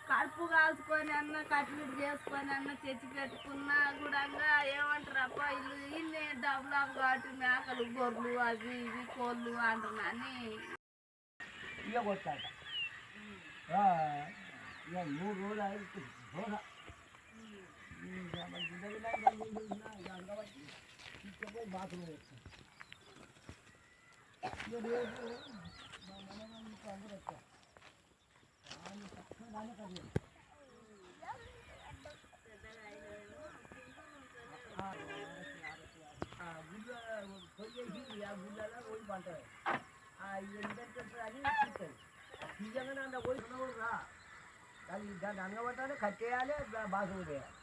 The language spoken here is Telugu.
కడుపు కాల్చుకొని అన్న కట్లెట్ చేసుకొని అన్న తెచ్చి పెట్టుకున్నా కూడా ఏమంటారు అబ్బా ఇల్లు ఇన్ని డబ్బులు కాబట్టి మేకలు గొర్రెలు అవి ఇవి కోళ్ళు అంటున్నా అని ఇక కొట్టాట ఇక 3 రోజులు అయితే తీసుకుపోయి బాత్రూమ్ వేస్తాం ఇక రేపు మా మనవాళ్ళు అందరూ వచ్చారు దాన్ని కది గుడ్డ పొయ్యేసి ఆ గుడ్డలో పోయి పంటారు ఏంటంటే అని చూస్తారు నిజంగానే అంత పోయి రా దాన్ని దాన్ని అనగబట్టాలి కట్టేయాలి బాత్రూమ్ చేయాలి